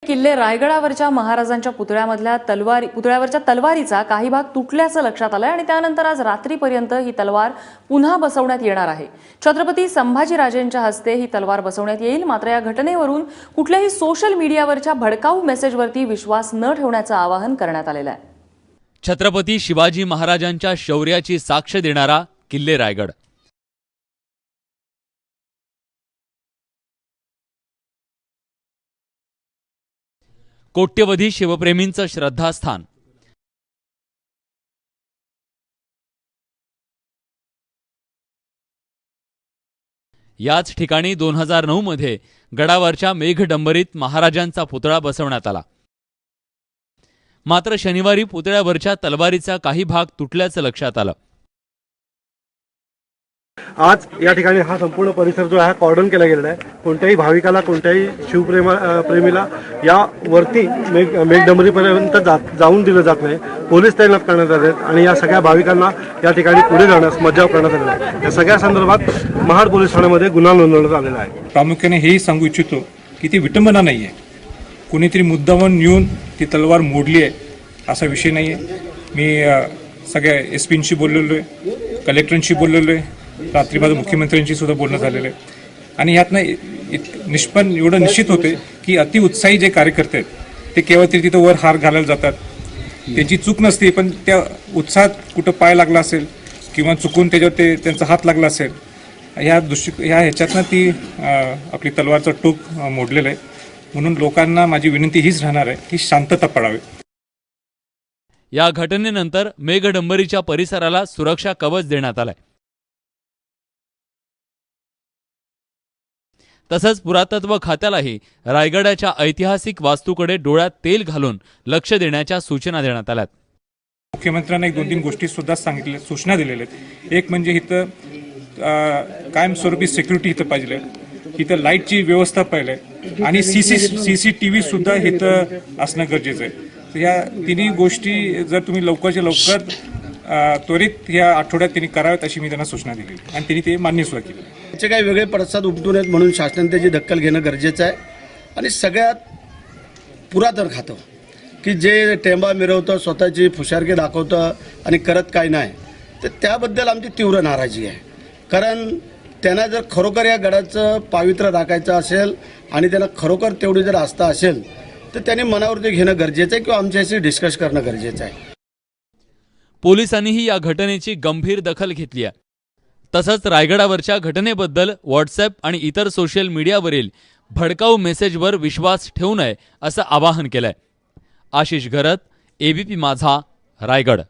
किल्ले रायगडावरच्या महाराजांच्या पुतळ्यावरच्या तलवारीचा काही भाग तुटल्याचं लक्षात आलंय आणि त्यानंतर आज रात्रीपर्यंत ही तलवार पुन्हा बसवण्यात येणार आहे। छत्रपती संभाजीराजेंच्या हस्ते ही तलवार बसवण्यात येईल। मात्र या घटनेवरून कुठल्याही सोशल मीडियावरच्या भडकाऊ मेसेजवरती विश्वास न ठेवण्याचं आवाहन करण्यात आलेलं आहे। छत्रपती शिवाजी महाराजांच्या शौर्याची साक्ष देणारा किल्ले रायगड। कोट्यवधी शिवप्रेमींचं श्रद्धास्थान। याच ठिकाणी 2009 मध्ये गडावरच्या मेघडंबरीत महाराजांचा पुतळा बसवण्यात आला। मात्र शनिवारी पुतळ्यावरच्या तलवारीचा काही भाग तुटल्याचं लक्षात आलं। आज या ठिकाणी हा संपूर्ण परिसर जो आहे कॉर्डन केला गेलेला आहे। कोणत्याही भाविकाला, कोणत्याही शिवप्रेमीला या वरती मेघडंबरीपर्यंत जाऊन दिलं जात नाही। पोलीस तैनात करण्यात आले आहेत आणि या सगळ्या भाविकांना या ठिकाणी पुढे जाण्यास मज्जाव करण्यात आलेला आहे। या सगळ्या संदर्भात महाड पोलीस ठाण्यामध्ये गुन्हा नोंदवण्यात आलेला आहे। प्रामुख्याने हेही सांगू इच्छितो की ती विटंबना नाही आहे, कोणीतरी मुद्दामून येऊन ती तलवार मोडली आहे असा विषय नाही आहे। मी सगळ्या एसपींशी बोललेलो आहे, कलेक्टरांशी बोललेलो आहे, रात्री माझं मुख्यमंत्र्यांशी सुद्धा बोलणं झालेलं आहे आणि यातनं निष्पन्न एवढं निश्चित होते की अतिउत्साही जे कार्यकर्ते आहेत ते केवळ तिथं वर हार घालायला जातात, त्याची चूक नसते, पण त्या उत्साहात कुठं पाय लागला असेल किंवा चुकून त्याच्यावर त्यांचा हात लागला असेल, ह्याच्यातनं ती आपली तलवारचं टोक मोडलेलं आहे। म्हणून लोकांना माझी विनंती हीच राहणार आहे की शांतता पाळावी। या घटनेनंतर मेघडंबरीच्या परिसराला सुरक्षा कवच देण्यात आलंय। तसंच पुरातत्व खात्यालाही रायगडाच्या ऐतिहासिक वास्तूकडे डोळ्यात तेल घालून लक्ष देण्याच्या सूचना देण्यात आल्यात। मुख्यमंत्र्यांना 1-2-3 गोष्टी सुद्धा सांगितल्या, सूचना दिलेल्या आहेत। एक म्हणजे इथं कायमस्वरूपी सिक्युरिटी इथं पाहिजे, इथं लाईटची व्यवस्था पाहिजे आणि CCTV सुद्धा इथं असणं गरजेचं आहे। तर या तिन्ही गोष्टी जर तुम्ही लवकरच्या लवकर त्वरित या आठवड्यात त्यांनी कराव्यात अशी मी त्यांना सूचना दिली आणि त्यांनी ते मान्य सुद्धा केली। याचे काही वेगळे पडसाद उपटू नयेत म्हणून शासनाने त्याची दखल घेणं गरजेचं आहे आणि सगळ्यात पुरातन खातं की जे टेंबा मिरवतं, स्वतःची फुशारकी दाखवतं आणि करत काय नाही, तर त्याबद्दल आमची तीव्र नाराजी आहे। कारण त्यांना जर खरोखर या गडाचं पावित्र्य राखायचं असेल आणि त्यांना खरोखर तेवढी जर आस्था असेल तर त्यांनी मनावरती घेणं गरजेचं आहे किंवा आमच्याशी डिस्कस करणं गरजेचं आहे। पोलिसांनीही या घटनेची गंभीर दखल घेतली आहे। तसंच रायगडावरच्या घटनेबद्दल व्हॉट्सअप आणि इतर सोशल मीडियावरील भडकाऊ मेसेजवर विश्वास ठेवू नये असं आवाहन केलंय। आशिष घरत, ABP माझा, रायगड।